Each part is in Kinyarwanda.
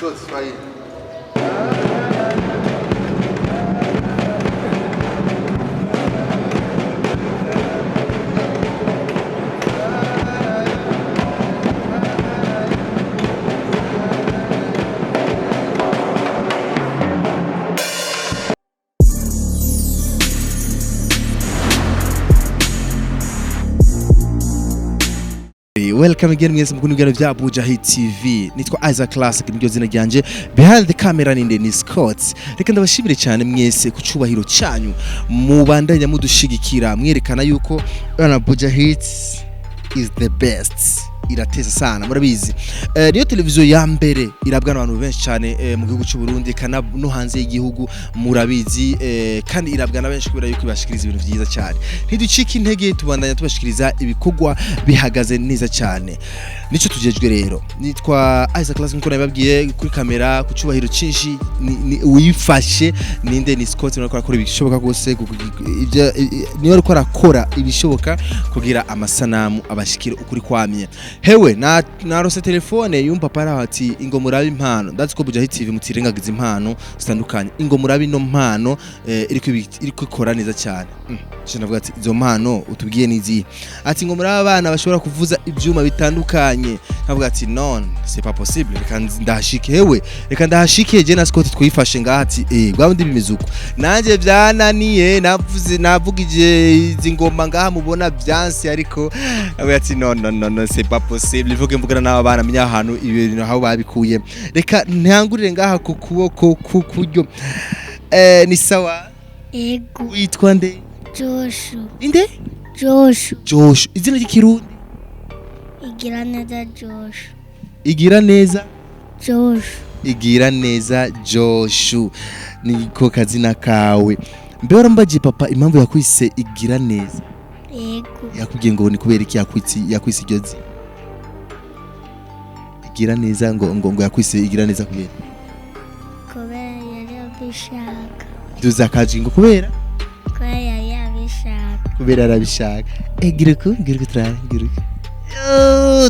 Todos vai. Welcome again mwese mukunu bigano bya Bujahit TV. Nitwa Isaac Classic niryo zina ryanje. Behind the camera ni Ndeni Scott. Reka ndabashimire cyane mwese ku cubahiro cyanyu. Mubandanya mudushigikira mwerekana yuko Bujahit is the best. Irateza sana murabizi. Niyo televiziyo ya mbere irabwa n'abantu benshi cyane mu gihugu cy'u Burundi kana no hanze y'igihugu murabizi kandi irabwa na benshi kubera yuko ibashikiriza ibintu byiza cyane. Ntiducika intege tubandanya tubashikiriza ibikogwa bihagaze neza cyane. Nico tujejwe rero. Nitwa Isaac Classic nko nababwiye kuri kamera ku cubahiro cinshi wifashe ninde ni Scott no akora ibishoboka gose niyo ariko arakora ibishoboka kugira amasanamu abashikira ukuri kwamye. Hewe narose telefone yumva para ati ingoma urabe impano ndazi ko Bujahit TV mutirengagiza impano zitandukanye ingoma urabe no mpano iriko ikora neza cyane navuga ati izo mpano utubwiye nizi ati ingoma urabe abana bashobora kuvuza ibyuma bitandukanye navuga ati non c'est pas possible reka ndahashike hewe reka ndahashike je na Scott twifashe ngahati bwabundi bimizuko nanje byananiye navugije izi ngoma ngaha mubona byansi ariko navuga ati non c'est pas possible ivuge mvugana n'aba bana menya ahantu ibintu aho babikuye reka ntangurire ngaha ku kuboko ku kuryo ni sawa ego witwa nde Joshu inde Joshu izina ry'ikirundi igira neza Joshu igira neza Joshu igira neza Joshu niko kazina kawe mbere mbaje papa impamvu yakwise igira neza ego yakubwiye ngo ni kubera iki yakwise iryo zi igira neza ngo yakwise igira neza kubera yari abishaka duzakaje ngo kubera yari abishaka kubera arabishaka gireko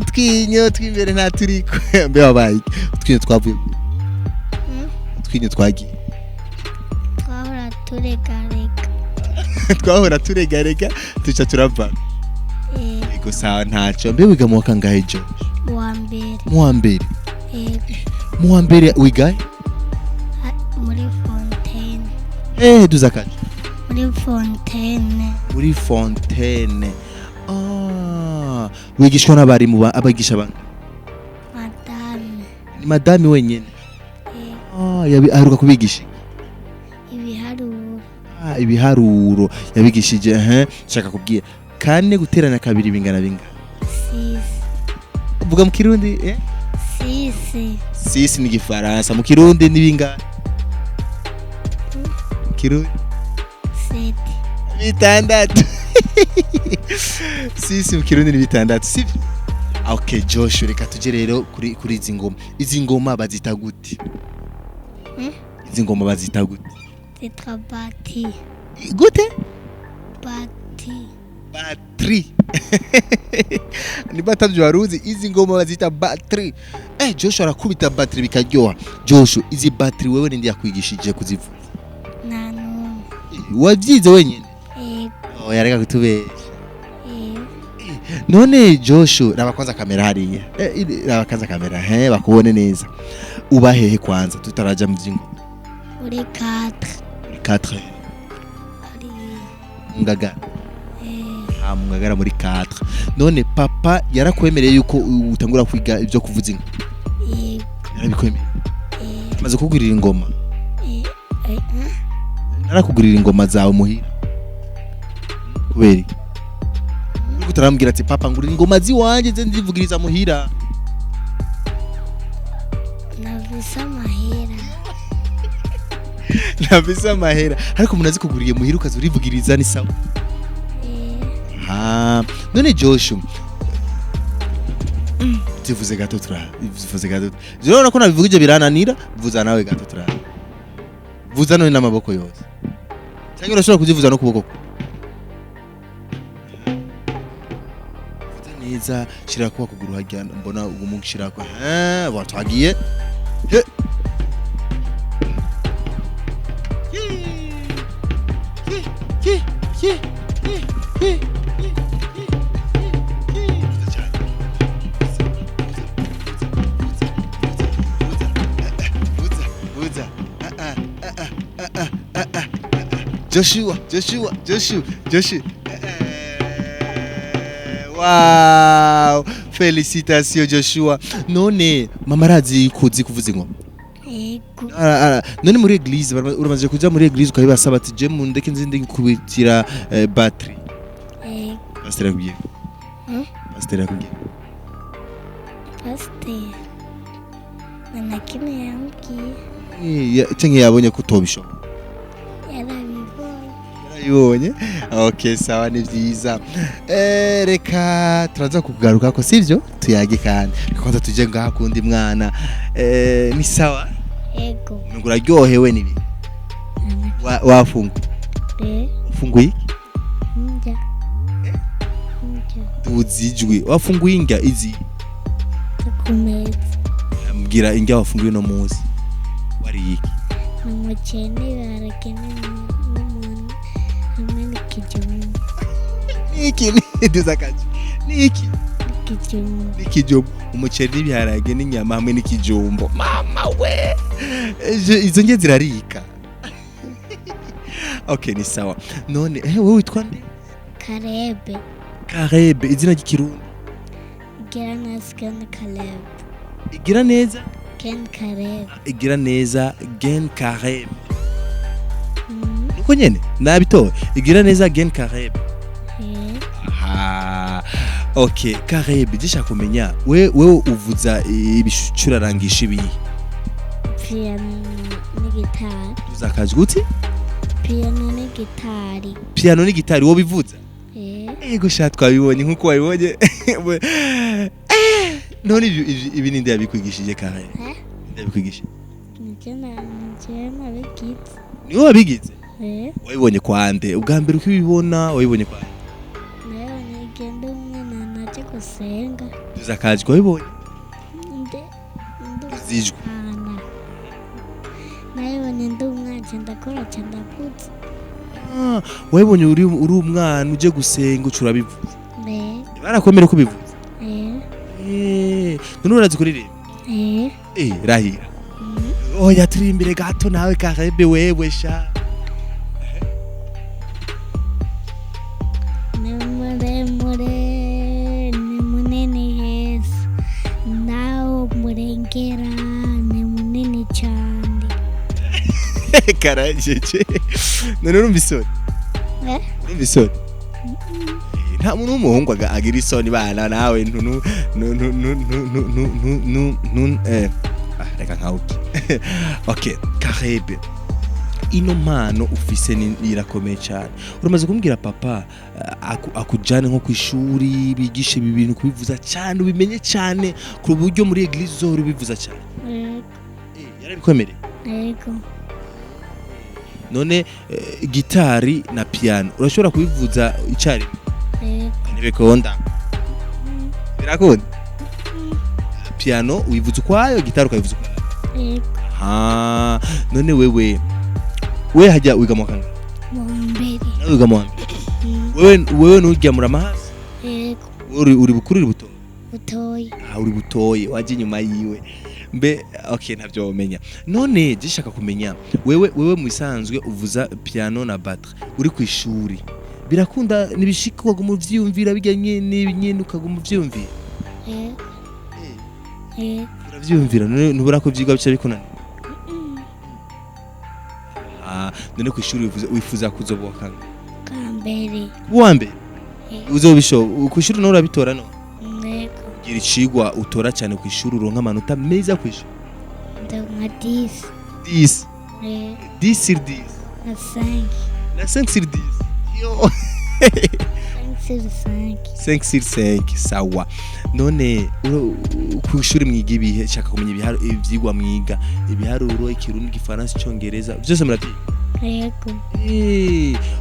twinyo twimbere nta turiko mbe wabaye twinyo twavuye twinyo twagiye twahora turegarega tuca turava ego sawa ntaco mbe wiga mu wa kangahe jo mu wa mbere wiga muri Fontaine duzakaje muri Fontaine wigishwa n'abarimu abagisha abantu madame wenyene aheruka kubigisha ibiharuro yabigishije shaka kubwira kane guteranya kabiri bingana bingana uvuga mu kirundi sisi ni gifaransa mu kirundi ni bingana kirundi bitandatu sisi mu kirundi ni bitandatu sivyo okay Joshua reka tuje rero kuri izi ngoma bazita gute izi ngoma bazita gute zitwa bati gute battery ni batavyo waruzi izi ngoma bazita battery Joshua arakubita battery bikaryoha Joshua izi battery wewe nindi yakwigishije kuzivuza wabyize wenyine yareka kutubesha none Joshua rabakanza kamera hariya rabakanza kamera bakubone neza ubahehe kwanza tutaraja mu byingo uri 4 ngaga amwagara muri 4 none papa yarakwemereye yuko utangura kwiga ibyo kuvuza inka yarabikwemereye maze kugurira ingoma narakugurira ingoma zawe muhira kubera utarambwira ati papa ngurira ingoma ziwanje ze ndivugiriza muhira navisa mahera ariko umuntu azikuguriye muhira ukaza urivugiriza ni sawa none Joshua tivuze gato zirona ko nabivugije birananira vuza nawe gato vuza none n'amaboko yose cyangwa urashobora kuzivuza no kuboko neza shira kwa kuguru hajya mbona umuntu shira kwa watwagiye Joshua. Wow, félicitations Joshua. None mama arazi kuzi kuvuza ingoma. Yego. None muri église uramaze kuja muri église ukabibasaba ati je mu ndeke nzindi kubitira battery. Yego. Pasteur yakubwiye. Pasteur yakubwiye. Pasteur. Nana kimwe yambwiye. Cyangwa yabonye ko utobishobora. Yarabibonye. Okay, sawa ni vyiza. Reka turaza kugaruka ko sivyo tuyage kandi. Kwanza tuje ngaha kundi mwana. Ni sawa? Yego. Ngura ryohewe nibi. Wafungu. Ufunguye? Njya. Tuzijwe. Wafunguye inga izi. Kumeza. Mbwira inga wafunguye no muzi. Wari iki? Umucene barakene n'umuntu hamwe n'ikijumba. Niki duzakaje. Niki n'ikijumba. Umuceri n'ibiharage n'inyama hamwe n'ikijumbo. Mama we. Izo nge zirarika. Okay, ni sawa. None wowe witwa nde? Karebe, izina ry'ikirundi. Igira neza Karebe. Igira neza Gen Karebe. Nuko nyene nabitoye. Igira neza Gen Karebe. Okay, Karebe gisha kumenya wewe uvuza ibicurarangisha ibi. Piano n'igitari. Uzakaje gute? Piano n'igitari wo bivuza? Ego shatwa bibonye nkuko wabibonye. None ibi ninde yabikwigishije Karebe? Ndabikwigisha. Niwe wabigize? Wabibonye kwande? Ubwa mbere ukibibona wabibonye kwande? Genda umwana naje gusenga. Uzakaje wabibonye? Zijwe. Nayibonye ndi umwana ndakora cyane ndakuze. Wabibonye uri umwana uje gusenga ucura bivuze? Barakomera ko bivuze? None urazi kuririmba? Rahira. Oya turi imbere gato nawe Karebe wewe sha. Karajeje. None urumva isoni? Urumva isoni? Nta muntu w'umuhungu agira isoni bana nawe reka nkawuki. Okay, Karebe. Ino mpano ufise irakomeye cyane. Uramaze kumbwira papa akujane nko kwishuri bigisha ibi bintu kubivuza cyane ubimenye cyane ku buryo muri église zo ubivuza cyane. Yarabikomereye? Yego. None gitari na piano urashobora kubivuza icari? Ntibikonda. Birakunda? Piano uyivuza ukwayo, gitari ukayivuza ukwayo? None wewe hajya wiga mu kangahe? Mu mbere. Nawe wiga mu mbere? Wewe nujya muri amahasi? Yego. Uri bukuru uri butoyi? Butoyi. Uri butoyi waje nyuma yiwe. Mbe okay ntavyo umenya. None gishaka kumenya wewe mu isanzwe uvuza piano na batterie uri ku ishuri. Birakunda nibishika mu vyumvira bijyanye n'ibinyendu ukaguma vyumvira? Uravyumvira nubura ko vyiga bica bikunana? None ku ishuri wifuza kuzoboka kambere. Wa mbere? Uzobisho ku ishuri no urabitora no? Yego. Gira icigwa utora cyane ku ishuri uronka amanota meza ku ishuri? Ndonka 10. 10? 10 sur 10? Na 5. Na 5 sur 10? Yo! 5 sur 5 sawa. None ku ishuri mwiga ibihe shaka kumenya ivyigwa mwiga ibiharuro ikirundi igifaransa icongereza byose murabyiga? Yego.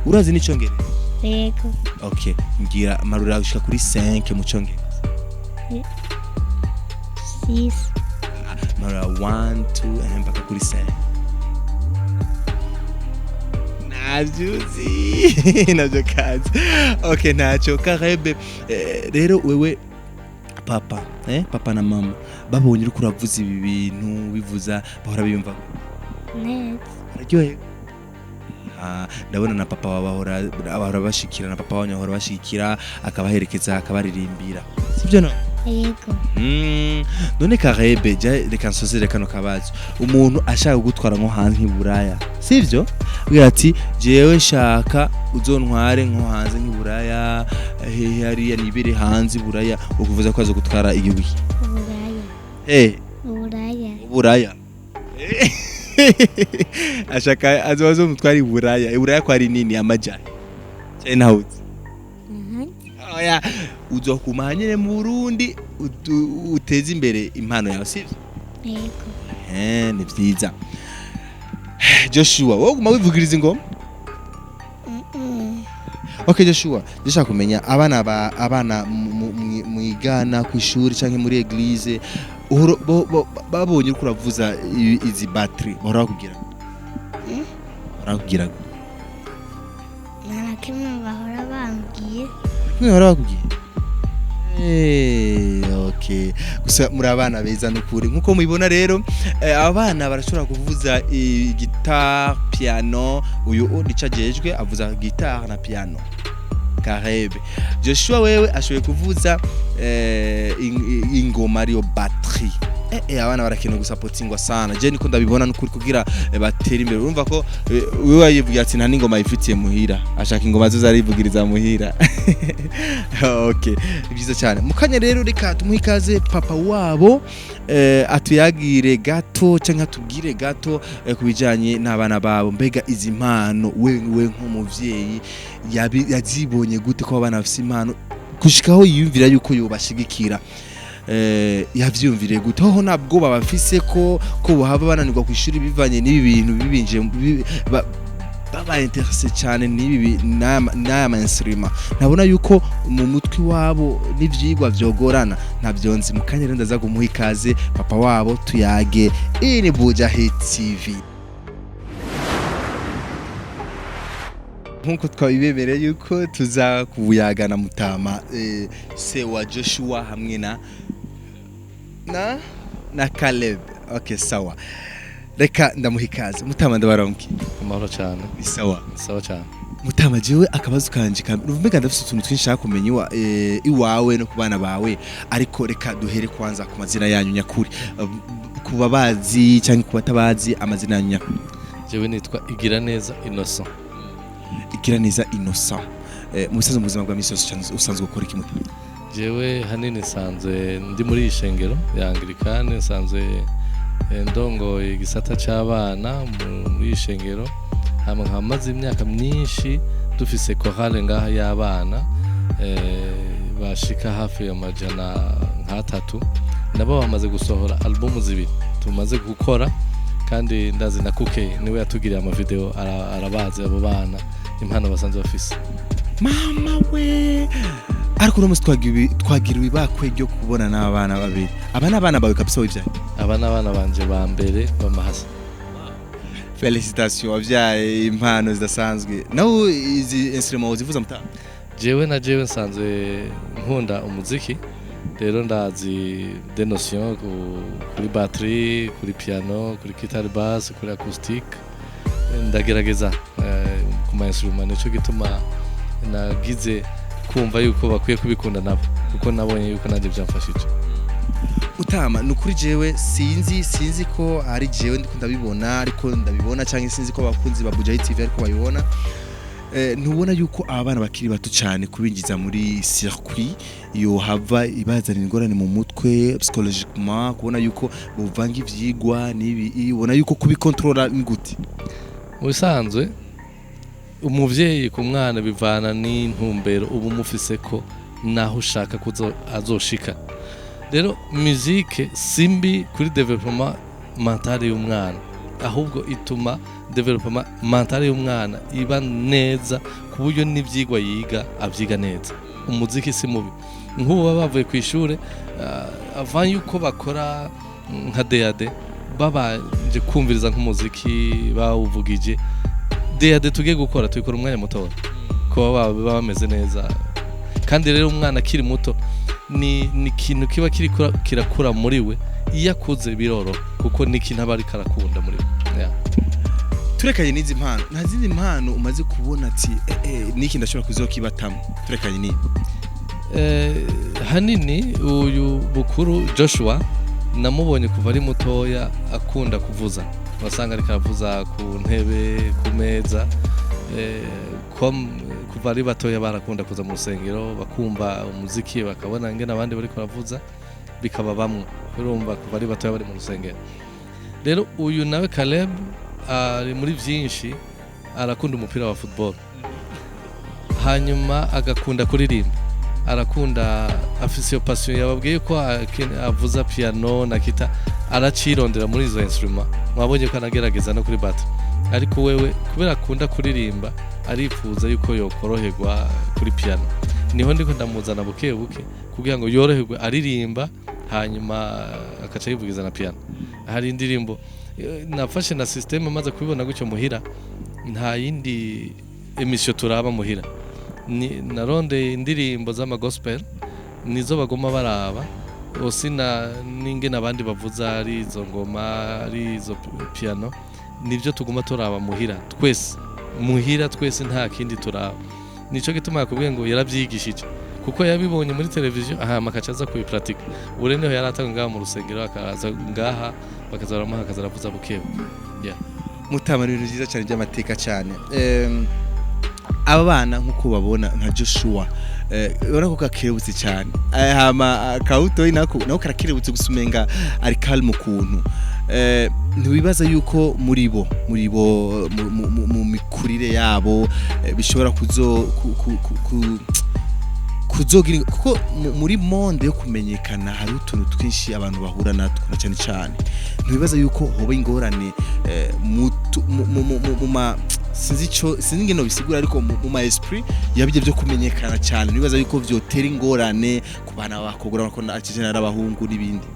Urazi n'icongereza? Yego. Okay, ngira marura ushika kuri 5 mu congereza? 6. Marura 1 2 mpaka kuri 5. Navyuzi navyo kazi. Okay, nacho Karebe. Rero wewe papa na mama babonye uri kuravuza ibi bintu bivuza bahora biyumva neza. Araryoye? ndabona na papa bahora bashikira na papa wanyu bahora bashikira akabaherekeza akabaririmbira sibyo no yego none karebe reka nsozere kano kabazo umuntu ashaka gutwara nko hanze nk'iburaya sivyo bwira ati jewe nshaka uzontware nko hanze nk'iburaya hariya nibere hanze iburaya ukuvuza ko azo gutwara igihugu uburaya ashaka azobazo mutwara iburaya ko ari nini amajyane cyane hawuze oya uzokumanyene mu Burundi uteze imbere impano yawe sivyo yego ni vyiza Joshua wowe guma wivugiriza ingoma Okay Joshua ndashaka kumenya abana mwigana ku ishuri canke muri eglise babonye uko uravuza izi battery bahora kugira narakimwe bahora bambwiye okay gusa muri abana beza n'ukuri nkuko mubibona rero abana barashobora kuvuza guitar piano uyu nicajejwe avuza guitar na piano karebe Joshua wewe ashoboye kuvuza ingoma ariyo battery abana barakeneye gusapotingwa sana je niko ndabibona n'ukuri kugira batera imbere urumva ko wewe wayivugira ati nta n'ingoma ifitiye muhira ashaka ingoma zo zarivugiriza muhira okay byiza cyane mukanya rero reka tumuhikaze papa wabo atuyagire gato cyangwa tubwire gato kubijanye n'abana babo mbega izi mpano wewe nk'umuvyeyi yazibonye gute ko abana bafite impano kushikaho yiyumvira yuko yobashigikira yavyumvire gute ho nabwo babafise ko bahaba bananirwa ku ishuri bivanye n'ibi bintu bibinje baba interesse cyane n'ibi n'aya mainstream nabona yuko mu mutwi wabo n'ivyigwa vyogorana ntavyonzi mukanya rero ndaza kumuha ikaze papa wabo tuyage ini Bujahit TV nkuko twabibemereye yuko tuza kubuyagana mutama se wa Joshua hamwe na Caleb okay sawa reka ndamuhikaze mutama ndabaronke amahoro cyane sawa cyane mutama jewe akabazo kanje numvega ndafite utuntu twinshi kumenya iwawe no kubana bawe ariko reka duhere kwanza ku mazina yanyu nyakuri kuba bazi cyangwa kubatabazi amazina yanyu nyakuri jewe nitwa Igiraneza Innocent musaza mu buzima bwa misozi usanzwe gukora iki mutama jewe hanini sanze ndi muri ishengero ya Anglikane sanze ndongoye igisata c'abana muri ishengero hamwe nkamaze imyaka myinshi dufise chorale ngaha y'abana bashika hafi ya majana nk'atatu nabo bamaze gusohora album zibiri tumaze gukora kandi ndazi na Kuke niwe yatugiriye ama video arabaze abo bana impano basanzwe bafise mama we ariko uramutse twagiriwe bakwe ryo kubona n'abana babiri abana bawe kabisa wivyaye abana banje ba mbere bamahasa Félicitations wavyaye impano zidasanzwe nawe izi instrument uzivuza mutama jewe nsanzwe nkunda umuziki rero ndazi des notions kuri batterie kuri piano kuri guitar bass kuri acoustique ndagerageza ku ma instrument nico gituma nagize kumva yuko bakwiye kubikunda nabo kuko nabonye yuko nanje byamfashije utama nukuri jewe sinzi ko ari jewe ndikunda bibona ariko ndabibona cyangwa sinzi ko abakunzi ba Bujahit TV ariko bayibona ntubona yuko abana bakiri bato cyane kubinjiza muri circuit yo hava ibazana ingorane mu mutwe psychologiquement kubona yuko buvanga ivyigwa nibi ubona yuko kubikontrola ngute usanzwe umuvyeyi ku mwana bivana n'intumbero ubu mufise ko naho ushaka kuzo azoshika rero musique simbi kuri development mental y'umwana ahubwo ituma development mental y'umwana iba neza ku buryo n'ivyigwa yiga avyiga neza umuziki si mubi nk'ubu bavuye ku ishure avant yuko bakora nka DAD babanje kumviriza nk'umuziki bawuvugije DAD tugiye gukora tuyikora umwanya muto ko baba bameze neza kandi rero umwana akiri muto ni ikintu kiba kirakura muri we iyo akuze biroro kuko ni ikintu aba ari karakunda muri we turekanye n'izi mpano nta zindi mpano umaze kubona ati niki ndashobora kuzokibatamo turekanye ni hanini uyu bukuru Joshua namubonye kuva ari mutoya akunda kuvuza wasanga ariko aravuza ku ntebe ku meza kuva ari batoya barakunda kuza mu rusengero bakumva umuziki bakabona ngene abandi bari kuravuza bikaba bamwe urumva kuva ari batoya bari mu rusengero rero uyu nawe Caleb ari muri byinshi arakunda umupira wa football hanyuma agakunda kuririmba arakunda afise iyo passion yababwiye ko avuza piano na kita aracirondera muri izo instrument mwabonye ko anagerageza no kuri battery ariko wewe kubera akunda kuririmba arifuza yuko yokoroherwa kuri piano niho ndiko ndamuzana buke buke kugira ngo yoroherwe aririmba hanyuma akaca yivugiza na piano hari indirimbo nafashe na system maze kubibona gutyo muhira nta yindi emission turaba muhira naronde indirimbo z'ama gospel nizo bagoma baraba osina ninge nabandi bavuza ari izo ngoma ari izo piano nivyo tuguma turaba muhira twese nta kindi turaba nico gituma yakubwiye ngo yaravyigishije kuko yabibonye muri televiziyo makacaza kubipratika ure niho yaratanga ngaha mu rusengero akaza ngaha bakazarama akazaravuza bukebu mutama ibintu byiza cyane by'amateka cyane aba bana nkuko babona nka Joshua ubona ko kakerebutse cyane kautoyi nako karakerebutse gusumenga ari calme kuntu ntiwibaza yuko muri bo mu mikurire yabo bishobora kuzogira kuko muri monde yo kumenyekana hari utuntu twinshi abantu bahura natwo na cyane cyane ntiwibaza yuko hoba ingorane sinzi ngeno bisigura ariko mu ma esprit yabije byo kumenyekana cyane ntiwibaza yuko vyotera ingorane ku bana bakogora ko akije n'abahungu n'ibindi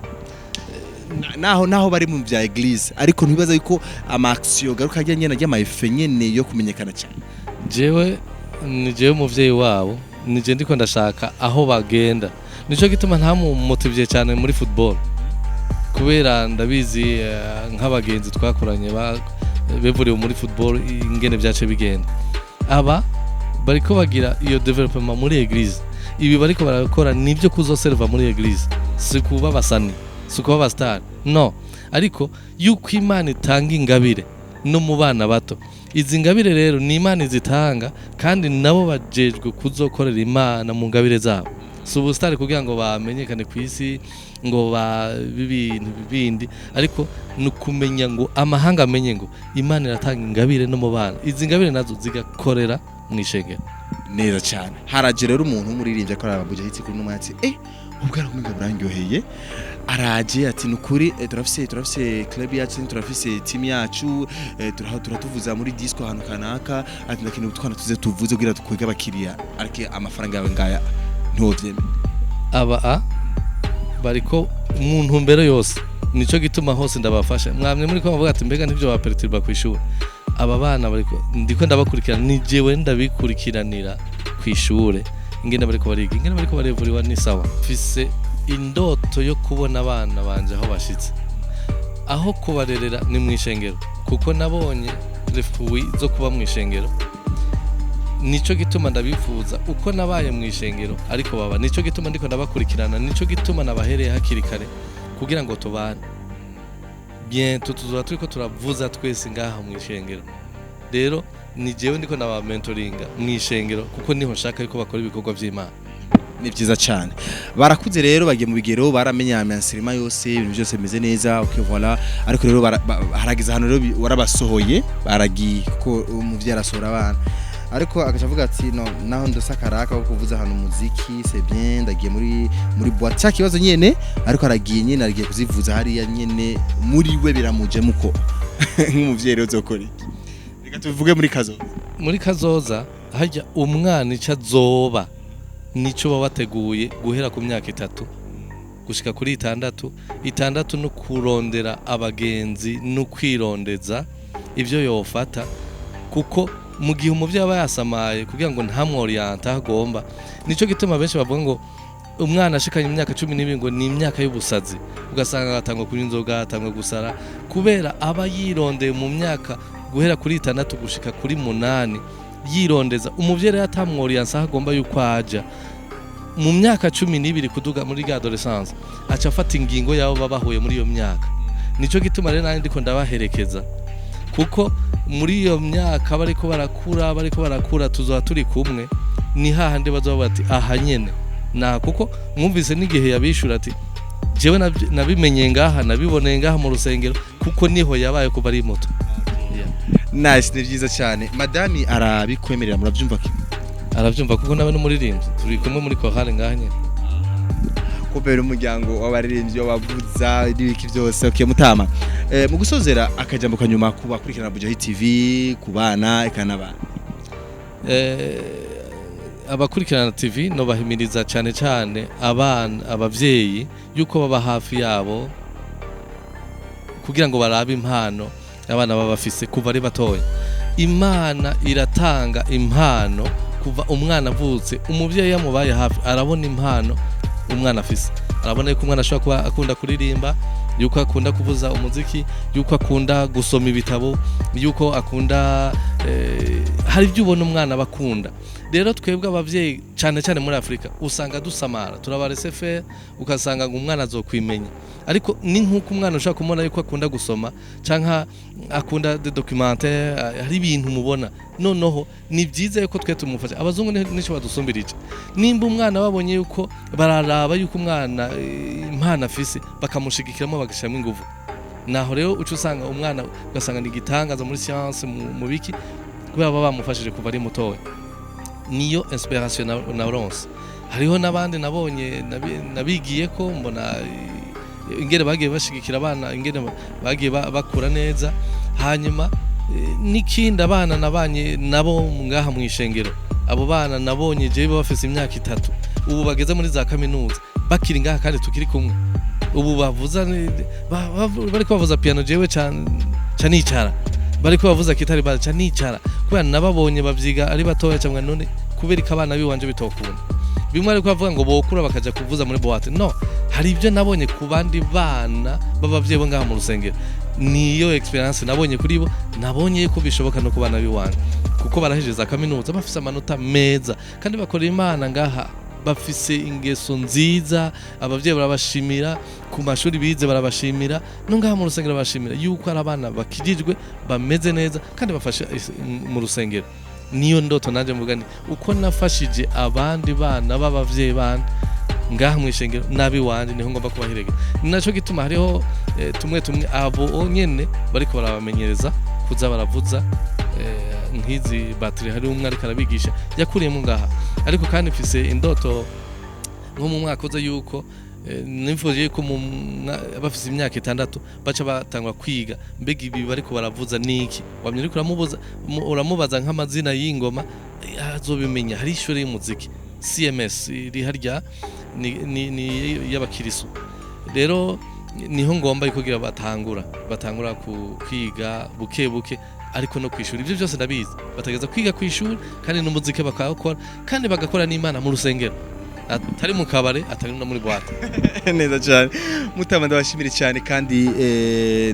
naho bari mu bya eglise ariko ntiwibaza yuko amaxio garuka ajyanye na y'amaefe nyene yo kumenyekana cyane jewe muvyeyi wabo nije ndiko ndashaka aho bagenda nico gituma nta motivye cyane muri football kubera ndabizi nk'abagenzi twakoranye bevuriwe muri football ingene byace bigenda aba bariko bagira iyo development muri eglise ibi bariko barakora nivyo kuzoserva muri eglise sikuba basani sikuba bastar no ariko yuko Imana itanga ingabire no mu bana bato izi ngabire rero ni Imana izitanga kandi nabo bajejwe kuzokorera Imana mu ngabire zabo subustari kugira ngo bamenyekane ku isi ngo ibintu bibindi ariko nukumenya ngo amahanga amenye ngo Imana iratanga ingabire no mu bana izi ngabire nazo zigakorera mu ishengero neza cyane haraje rero umuntu umuririmbye ko araba Bujahit kuri n'umwatsi ubwara kumenga burangyoheye araje ati nukuri turafise club yacu turafise team yacu turatuvuza muri disco hano kanaka ati ndakintu twana tuze tuvuze kugira tukwega abakiriya ariko amafaranga yawe ngaya ntovyeme bariko mu ntumbero yose nico gituma hose ndabafasha mwamwe muri ko bavuga ati mbega ntivyo baperturba ku ishuri aba bana bariko ndiko ndabakurikirana ni jewe ndabikurikiranira ku ishure ingene bariko bariga ingene bariko barevuriwa ni sawa mfise indoto yo kubona abana banje aho bashitse aho kubarerera ni mu ishengero kuko nabonye refuwi zo kuba mu ishengero nico gituma ndabifuza uko nabaye mu ishengero ariko baba nico gituma ndiko ndabakurikirana nico gituma nabahereye hakiri kare kugira ngo tubane bien tuzoba turiko turavuza twese ngaha mu ishengero rero ni jewe ndiko naba mentoringa mu ishengero kuko niho nshaka yuko bakora ibikorwa vy'Imana ni byiza cyane barakuze rero bagiye mu bigero baramenya amansirima yose ibintu byose bimeze neza voilà ariko rero haragize hano rero warabasohoye baragiye kuko umuvyi arasohora abana ariko akavuga ati no naho ndosakaraka kuvuza hano muziki c'est bien ndagiye muri boîte cya kibazo nyene ariko aragiye nyene aragiye kuzivuza hariya nyene muri we biramuje muko nk'umuvyi rero zokora iki reka tuvuge muri kazoza hajya umwana ica zoba nico babateguye guhera ku myaka 3 gushika kuri 6 no kurondera abagenzi no kwirondeza ivyo yofata kuko mu gihe umuvyi aba yasamaye kugira ngo ntamworiyanta agomba nico gituma benshi bavuga ngo umwana ashikanye imyaka 12 ngo ni imyaka y'ubusazi ugasanga agatangwa kuri inzoga atangwa gusara kubera aba yirondeye mu myaka guhera kuri 6 gushika kuri 8 yirondeza umuvyeyi yatamworiyansa agomba yuko aja mu myaka 12 kuduga muri adolescence aca afata ingingo yabo babahuye muri iyo myaka. Nico gituma rero nandi ndiko ndabaherekeza kuko muri iyo myaka bariko barakura tuzoba turi kumwe, ni hahandi bazoba bati aha nyene na kuko mwumvise n'igihe yabishura ati jewe nabimenye ngaha nabiboneye ngaha mu rusengero kuko niho yabaye kuva ari muto. Nice, ni byiza cyane. Madami arabikwemerera, murabyumva ki? Arabyumva kuko nawe n'umuririmbyi turi kumwe muri kohale ngaha nyene. Kubera umuryango w'abaririmbyi wabavuza ibiki byose. Okay Mutama, mu gusozera akajambo kanyuma kuba kurikirana Bujahit TV kubana ikanabana. Abakurikirana TV no bahimiriza cyane cyane abana abavyeyi yuko baba hafi yabo kugira ngo barabe impano abana baba bafise kuva ari batoya. Imana iratanga impano kuva umwana avutse, umuvyeyi yamubaye hafi arabona impano umwana afise, arabona yuko umwana ashobora kuba akunda kuririmba, yuko akunda kuvuza umuziki, yuko akunda gusoma ibitabo, yuko akunda hari ibyo ubona umwana bakunda. Rero twebwe abavyeyi cyane cyane muri Afrika usanga dusamara, turabarese faire ukasanga ngo umwana azokwimenya, ariko ni nkuko umwana ushaka kumona yuko akunda gusoma canka akunda de documentaire, hari ibintu mubona noneho ni byiza yuko twe tumufasha. Abazungu nico badusumbirije, nimba umwana babonye yuko bararaba yuko umwana impano afise bakamushigikiramo bagashiramo ingufu, naho rero ucu usanga umwana ugasanga ni gitangaza muri science mu biki kubera baba bamufashije kuva ari mutoya. Niyo inspiration na Laurence. Hariho nabandi nabonye nabigiye ko mbona ingere bagiye bashigikira abana, ingere bagiye bakura neza. Hanyuma n'ikindi abana nabanye nabo ngaha mu ishengero, abo bana nabonye je bafise imyaka 3 ubu bageze muri za kaminuza bakiri ngaha kandi tukiri kumwe. Ubu bavuza bari bavuza piano jewe canicara, bari bavuza gitari canicara kubera nababonye bavyiga ari batoya cyangwa none kubera ikabana biwanje bitokunda. Bimwe ariko bavuga ngo bokura bakaja kuvuza muri boîte. No, hari ibyo nabonye ku bandi bana babavye bo ngaha mu rusengero. Niyo experience nabonye kuri bo, nabonye ko bishoboka no kubana biwanje kuko barahejeza kaminuza bafise amanota meza kandi bakora Imana ngaha bafise ingeso nziza. Abavyeyi barabashimira, ku mashuri bize barabashimira, no ngaha mu rusengero barabashimira yuko ari abana bakirijwe bameze neza kandi bafashe mu rusengero. Niyo ndoto nanje mvuga ni uko nafashije abandi bana b'abavyeyi bana ngaha mu ishengero nabi wanje niho ngomba kubahirega. Ninaco gituma hariho tumwe abo nyene bariko barabamenyereza kuza baravuza nk'izi battery. Hari umwe ariko arabigisha yakuriyemo ngaha, ariko kandi mfise indoto nko mu mwaka uza yuko nimfuje ko bafise imyaka 6 baca batangwa kwiga mbega ibi bariko baravuza niki. Wamye ariko uramubaza nk'amazina y'ingoma azobimenya. Hari ishuri y'umuziki CMS iri harya ni y'abakirisu. Rero niho ngomba kugira batangura kwiga buke ariko no kwishura ibyo byose ndabizi. Batageza kwiga kwishura kandi n'umuziki bakakora kandi bagakora n'Imana mu rusengero, atari mu kabare, atari no muri boîte. Neza cyane Mutama, ndabashimira cyane kandi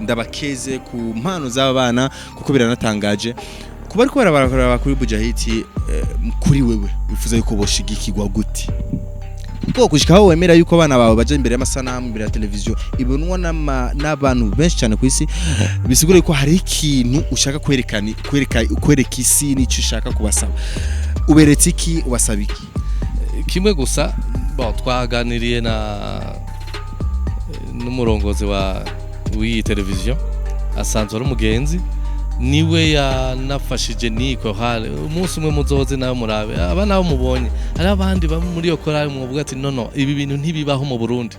ndabakeze ku mpano z'aba bana kuko biranatangaje kuba ariko barabaraba kuri Bujahit. Kuri wewe wifuza yuko boshigikirwa gute ko kushikaho wemera yuko abana bawe baje imbere y'amasanamu, imbere ya televiziyo ibonwa n'abantu benshi cyane ku isi, bisigura ko hari ikintu ushaka kwereka isi n'icyo ushaka kubasaba, uberetse iki, ubasaba iki? Kimwe gusa twaganiriye n'umurongozi w'iyi televiziyo asanzwe ari umugenzi, niwe yanafashije niko hale umunsi umwe muzoze nawe murabe abana bo mubonye. Hari abandi muri yo korali mwovuga ati no ibi bintu ntibibaho mu Burundi,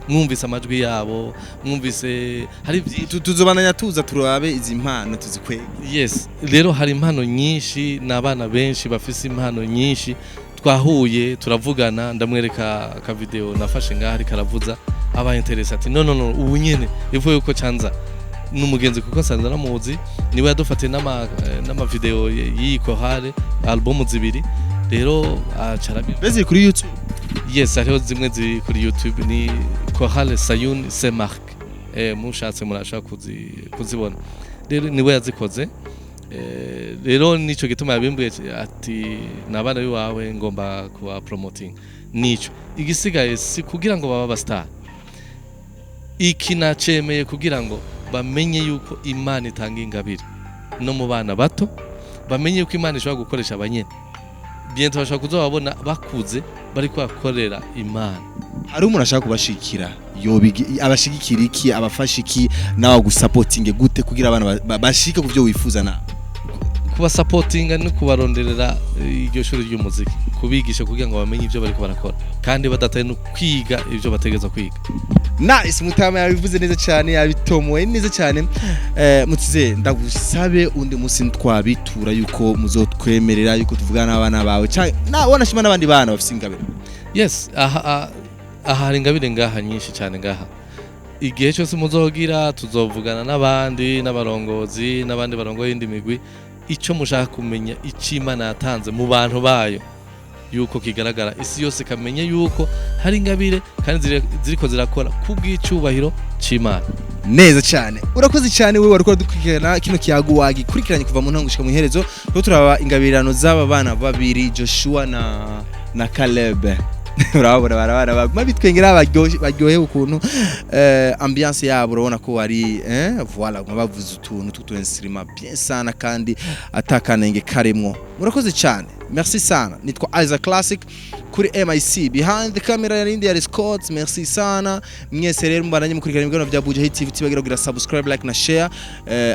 mwumvise amajwi yabo, mwumvise hari tuzobananya tuza turabe izi mpano tuzikwege. Yes, rero hari impano nyinshi n'abana benshi bafise impano nyinshi. Twahuye turavugana, ndamwereka ka video nafashe ngaha ari karavuza, aba interesa ati no ubu nyene ivuye uko canza n'umugenzi kuko sanza namuzi, niwe yadufate n'ama video yiko hale album 2. Rero acarabi bezi kuri YouTube. Yes, hariho zimwe ziri kuri YouTube, ni Chorale Sayun se marque mushatse murashaka kuzibona. Rero niwe yazikoze rero nico gituma yabimbuye ati nabana biwawe ngomba kuba promoting nico igisigaye si kugira ngo baba star iki nacemeye kugira ngo bamenye yuko Imana itanga ingabire no mu bana bato bamenye yuko Imana ishobora gukoresha abanyene bientôt bashaka kuzobabona bakuze bari kwakorera Imana. Hari umuntu ashaka kubashikira abashigikira iki abafasha iki nawe gusupporting gute kugira abana bashike kuvyo wifuza na kuba supporting no kubaronderera iryo shuri ry'umuziki kubigisha kugira ngo bamenye ivyo bariko barakora kandi badataye no kwiga ivyo bategeza kwiga. Nice mutama yabivuze neza cyane yabitomoye neza cyane mutize ndagusabe undi munsi twabitura yuko muzotwemerera yuko tuvugana n'abana bawe cyane nabona shima n'abandi bana bafite ingabire. Yes aha hari ingabire ngaha nyinshi cyane ngaha igihe cyose muzogira tuzovugana n'abandi n'abarongozi n'abandi barongoye indi migwi ico mushaka kumenya icimana yatanze mu bantu bayo yuko kigaragara isi yose kamenye yuko hari ingabire kandi ziriko zirakora kubw'icubahiro c'Imana. Neza cyane urakoze cyane wewe wariko dukurikirana kino kiyago wagikurikiranye kuva mu ntango gushika mu iherezo rero turaba ingabirano z'aba bana babiri Joshua na Caleb urabona barabara baguma bitwengera baryohe ukuntu ambiance yabo urabona ko ari voilà bavuze utuntu tutu instrument bien sana kandi atakanenge karemwo murakoze cyane merci sana nitwa Aiza Classic kuri MIC behind the camera ya India Scott merci sana mwese rero mbaranye mukurikirana ibigano bya Bujahit TV tibagira kugira subscribe like na share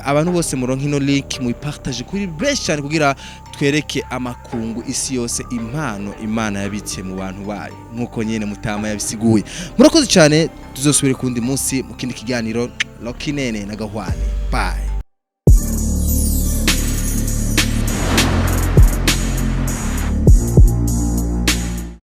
abantu bose muronka ino link mu partage kuri best cyane kugira twereke amakungu isi yose impano Imana yabitse mu bantu bayo nkuko nyene mutama yabisiguye murakoze cyane tuzosubire kundi munsi mu kindi kiganiro Lokinene na Gahwane bye.